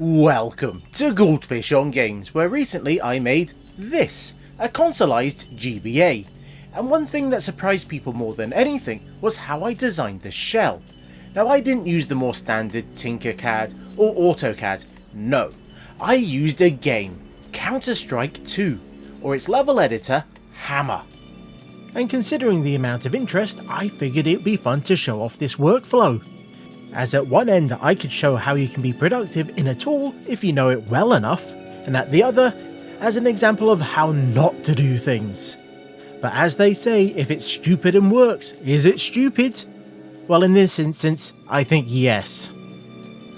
Welcome to Goldfish on Games, where recently I made this, a consoleized GBA. And one thing that surprised people more than anything was how I designed the shell. Now, I didn't use the more standard Tinkercad or AutoCAD, no. I used a game, Counter-Strike 2, or its level editor, Hammer. And considering the amount of interest, I figured it'd be fun to show off this workflow. As at one end I could show how you can be productive in a tool if you know it well enough, and at the other, as an example of how not to do things. But as they say, if it's stupid and works, is it stupid? Well, in this instance, I think yes.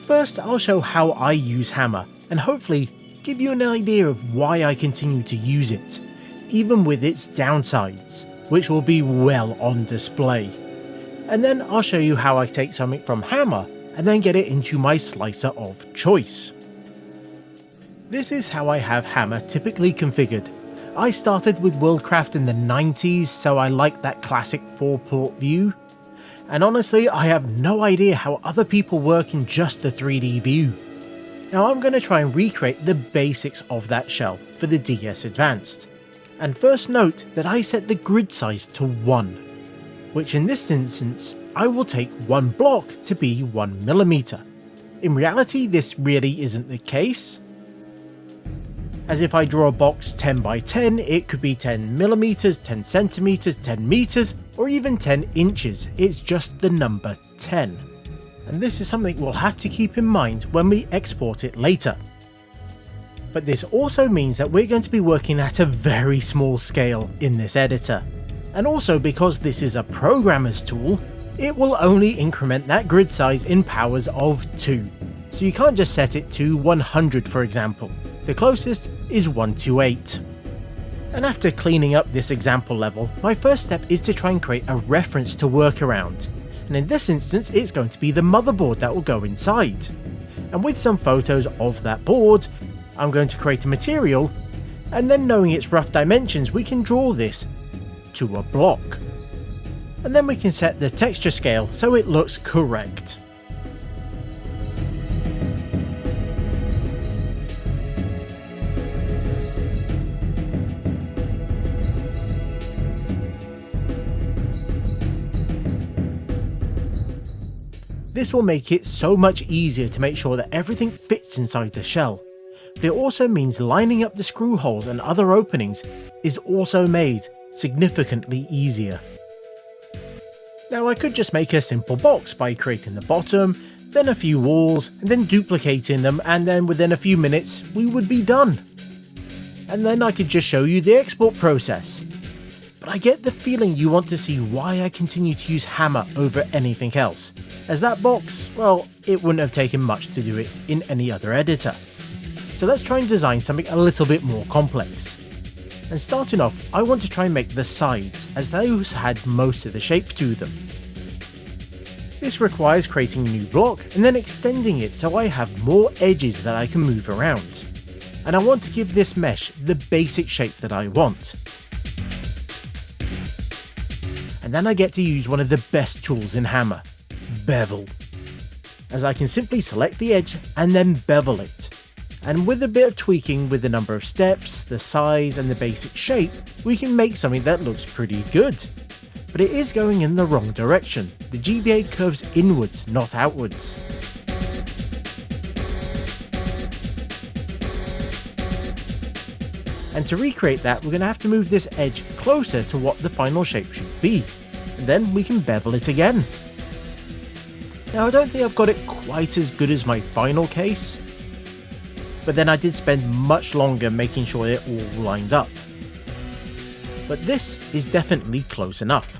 First, I'll show how I use Hammer, and hopefully give you an idea of why I continue to use it, even with its downsides, which will be well on display. And then I'll show you how I take something from Hammer and then get it into my slicer of choice. This is how I have Hammer typically configured. I started with Worldcraft in the 90s, so I like that classic 4-port view. And honestly, I have no idea how other people work in just the 3D view. Now I'm going to try and recreate the basics of that shell for the DS Advanced. And first note that I set the grid size to 1. Which in this instance, I will take one block to be 1mm. In reality, this really isn't the case, as if I draw a box 10 by 10, it could be 10mm, 10cm, 10 meters, or even 10 inches, it's just the number 10. And this is something we'll have to keep in mind when we export it later. But this also means that we're going to be working at a very small scale in this editor. And also, because this is a programmer's tool, it will only increment that grid size in powers of 2. So you can't just set it to 100 for example, the closest is 128. And after cleaning up this example level, my first step is to try and create a reference to work around. And in this instance, it's going to be the motherboard that will go inside. And with some photos of that board, I'm going to create a material, and then knowing its rough dimensions, we can draw this to a block. And then we can set the texture scale so it looks correct. This will make it so much easier to make sure that everything fits inside the shell. But it also means lining up the screw holes and other openings is also made significantly easier. Now I could just make a simple box by creating the bottom, then a few walls, and then duplicating them, and then within a few minutes we would be done. And then I could just show you the export process. But I get the feeling you want to see why I continue to use Hammer over anything else, as that box, well, it wouldn't have taken much to do it in any other editor. So let's try and design something a little bit more complex. And starting off, I want to try and make the sides, as those had most of the shape to them. This requires creating a new block and then extending it so I have more edges that I can move around. And I want to give this mesh the basic shape that I want. And then I get to use one of the best tools in Hammer, Bevel. As I can simply select the edge and then bevel it. And with a bit of tweaking with the number of steps, the size and the basic shape, we can make something that looks pretty good. But it is going in the wrong direction. The GBA curves inwards, not outwards. And to recreate that, we're going to have to move this edge closer to what the final shape should be. And then we can bevel it again. Now I don't think I've got it quite as good as my final case, but then I did spend much longer making sure it all lined up. But this is definitely close enough.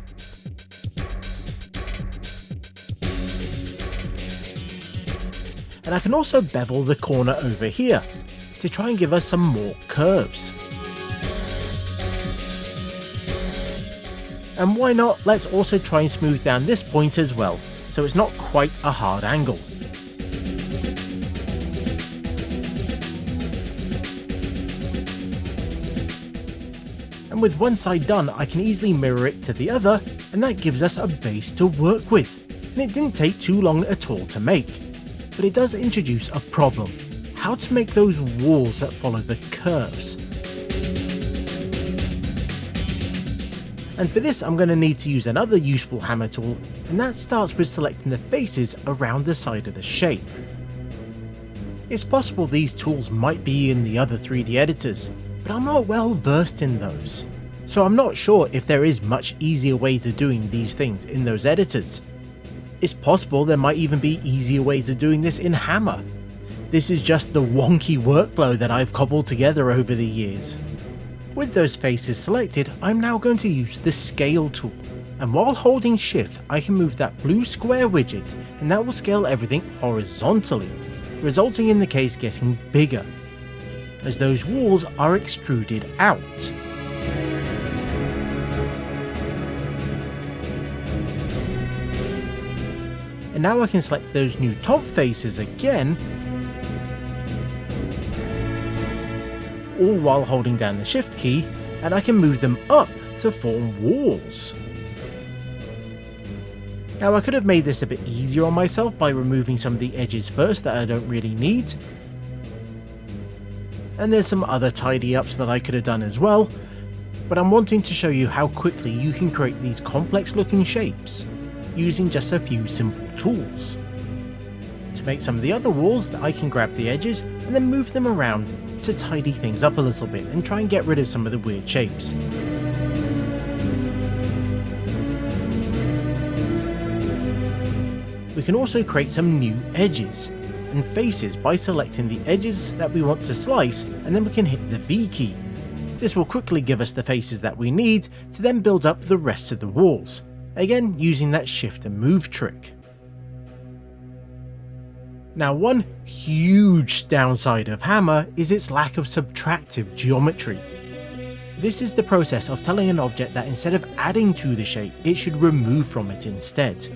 And I can also bevel the corner over here to try and give us some more curves. And why not, let's also try and smooth down this point as well, so it's not quite a hard angle. And with one side done, I can easily mirror it to the other, and that gives us a base to work with. And it didn't take too long at all to make. But it does introduce a problem. how to make those walls that follow the curves. And for this I'm going to need to use another useful hammer tool, and that starts with selecting the faces around the side of the shape. It's possible these tools might be in the other 3D editors, but I'm not well versed in those, so I'm not sure if there is much easier ways of doing these things in those editors. It's possible there might even be easier ways of doing this in Hammer. This is just the wonky workflow that I've cobbled together over the years. With those faces selected, I'm now going to use the Scale tool, and while holding Shift I can move that blue square widget, and that will scale everything horizontally, resulting in the case getting bigger, as those walls are extruded out. And now I can select those new top faces again, all while holding down the Shift key, and I can move them up to form walls. Now I could have made this a bit easier on myself by removing some of the edges first that I don't really need. And there's some other tidy ups that I could have done as well, but I'm wanting to show you how quickly you can create these complex looking shapes using just a few simple tools. To make some of the other walls, that I can grab the edges and then move them around to tidy things up a little bit and try and get rid of some of the weird shapes. We can also create some new edges and faces by selecting the edges that we want to slice, and then we can hit the V key. This will quickly give us the faces that we need to then build up the rest of the walls, again using that Shift and Move trick. Now, one huge downside of Hammer is its lack of subtractive geometry. This is the process of telling an object that instead of adding to the shape, it should remove from it instead.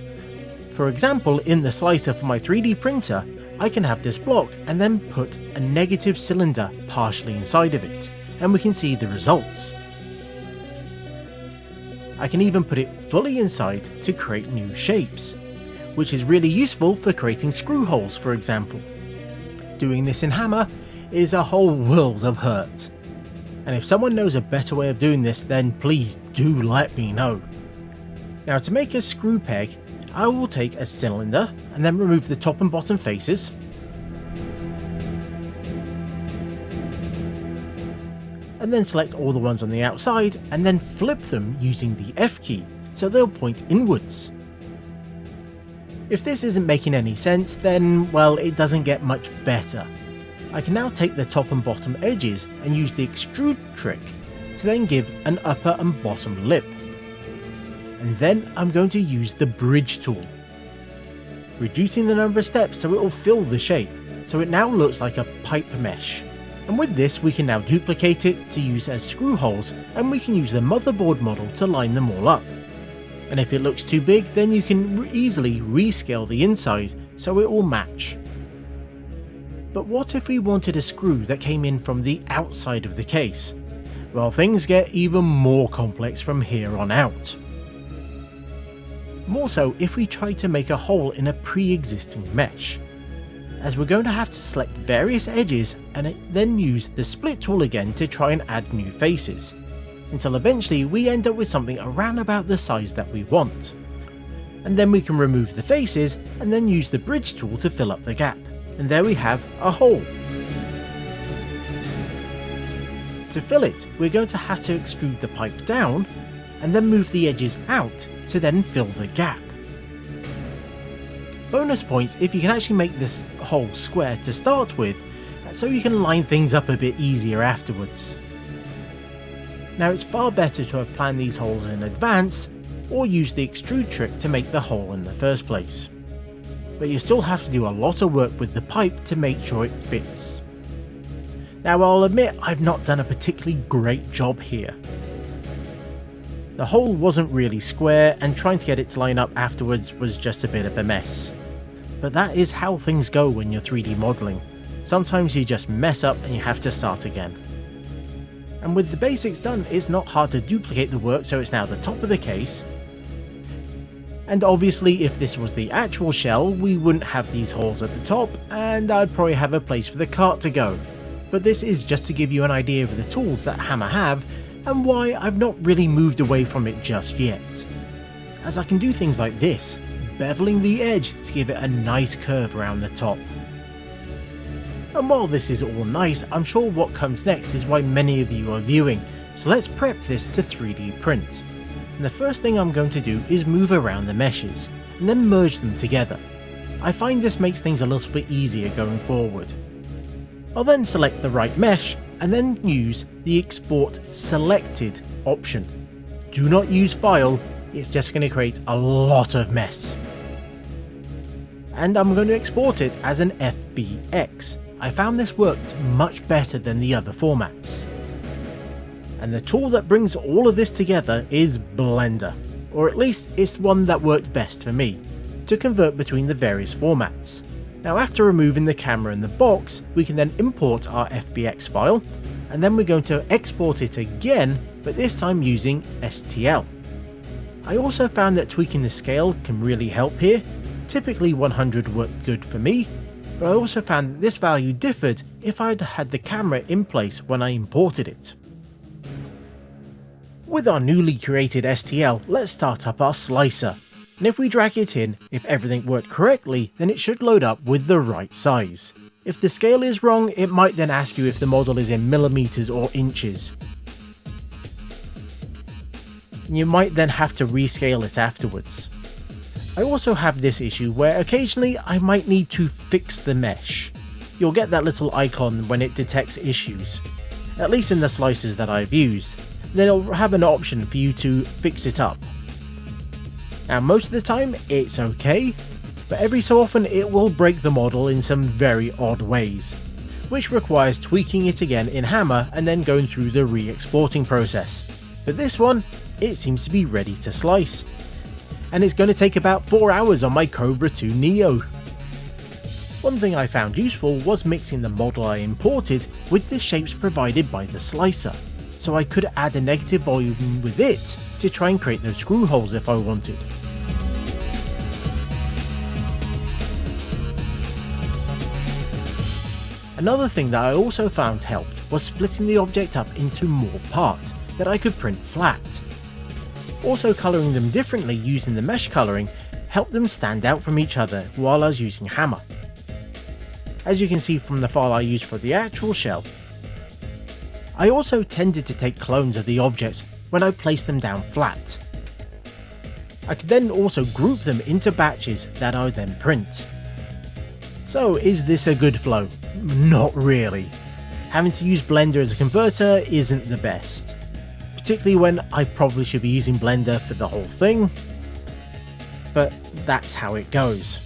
For example, in the slicer for my 3D printer, I can have this block and then put a negative cylinder partially inside of it, and we can see the results. I can even put it fully inside to create new shapes, which is really useful for creating screw holes, for example. Doing this in Hammer is a whole world of hurt, and if someone knows a better way of doing this, then please do let me know. Now, to make a screw peg, I will take a cylinder and then remove the top and bottom faces, and then select all the ones on the outside and then flip them using the F key so they'll point inwards. If this isn't making any sense, then well, it doesn't get much better. I can now take the top and bottom edges and use the extrude trick to then give an upper and bottom lip. And then I'm going to use the bridge tool, reducing the number of steps so it will fill the shape, so it now looks like a pipe mesh. And with this we can now duplicate it to use as screw holes, and we can use the motherboard model to line them all up. And if it looks too big, then you can easily rescale the inside so it will match. But what if we wanted a screw that came in from the outside of the case? Well, things get even more complex from here on out. More so if we try to make a hole in a pre-existing mesh, as we're going to have to select various edges and then use the split tool again to try and add new faces, until eventually we end up with something around about the size that we want. And then we can remove the faces and then use the bridge tool to fill up the gap, and there we have a hole. To fill it, we're going to have to extrude the pipe down and then move the edges out to then fill the gap. Bonus points if you can actually make this hole square to start with, so you can line things up a bit easier afterwards. Now, it's far better to have planned these holes in advance, or use the extrude trick to make the hole in the first place. But you still have to do a lot of work with the pipe to make sure it fits. Now, I'll admit I've not done a particularly great job here. The hole wasn't really square, and trying to get it to line up afterwards was just a bit of a mess. But that is how things go when you're 3D modelling. Sometimes you just mess up and you have to start again. And with the basics done, it's not hard to duplicate the work, so it's now the top of the case. And obviously if this was the actual shell, we wouldn't have these holes at the top, and I'd probably have a place for the cart to go. But this is just to give you an idea of the tools that Hammer have, and why I've not really moved away from it just yet. As I can do things like this, beveling the edge to give it a nice curve around the top. And while this is all nice, I'm sure what comes next is why many of you are viewing, so let's prep this to 3D print. And the first thing I'm going to do is move around the meshes, and then merge them together. I find this makes things a little bit easier going forward. I'll then select the right mesh, and then use the Export Selected option. Do not use File, it's just going to create a lot of mess. And I'm going to export it as an FBX. I found this worked much better than the other formats. And the tool that brings all of this together is Blender, or at least it's one that worked best for me, to convert between the various formats. Now after removing the camera and the box, we can then import our FBX file, and then we're going to export it again, but this time using STL. I also found that tweaking the scale can really help here. Typically 100 worked good for me, but I also found that this value differed if I'd had the camera in place when I imported it. With our newly created STL, let's start up our slicer, and if we drag it in, if everything worked correctly, then it should load up with the right size. If the scale is wrong, it might then ask you if the model is in millimeters or inches. You might then have to rescale it afterwards. I also have this issue where occasionally I might need to fix the mesh. You'll get that little icon when it detects issues, at least in the slicers that I've used. Then it'll have an option for you to fix it up. Now most of the time it's okay, but every so often it will break the model in some very odd ways, which requires tweaking it again in Hammer and then going through the re-exporting process. But this one, it seems to be ready to slice. And it's going to take about 4 hours on my Cobra 2 Neo. One thing I found useful was mixing the model I imported with the shapes provided by the slicer, so I could add a negative volume with it to try and create those screw holes if I wanted. Another thing that I also found helped was splitting the object up into more parts that I could print flat. Also colouring them differently using the mesh colouring helped them stand out from each other while I was using Hammer. As you can see from the file I used for the actual shell, I also tended to take clones of the objects when I placed them down flat. I could then also group them into batches that I would then print. So is this a good flow? Not really. Having to use Blender as a converter isn't the best, particularly when I probably should be using Blender for the whole thing, but that's how it goes.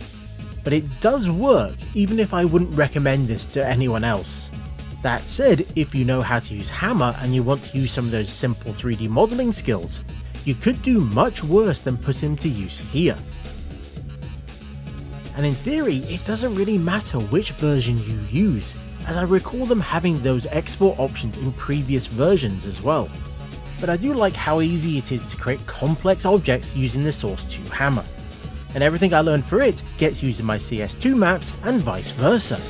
But it does work, even if I wouldn't recommend this to anyone else. That said, if you know how to use Hammer and you want to use some of those simple 3D modelling skills, you could do much worse than put them to use here. And in theory, it doesn't really matter which version you use, as I recall them having those export options in previous versions as well. But I do like how easy it is to create complex objects using the Source 2 Hammer, and everything I learned for it gets used in my CS2 maps and vice versa.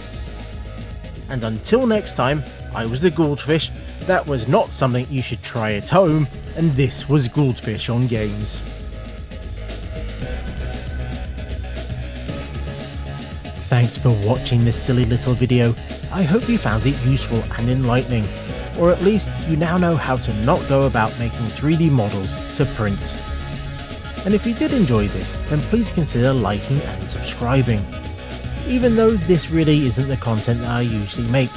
And until next time, I was the Gouldfish. That was not something you should try at home, and this was Gouldfish on Games. Thanks for watching this silly little video. I hope you found it useful and enlightening, or at least you now know how to not go about making 3D models to print. And if you did enjoy this, then please consider liking and subscribing. Even though this really isn't the content that I usually make,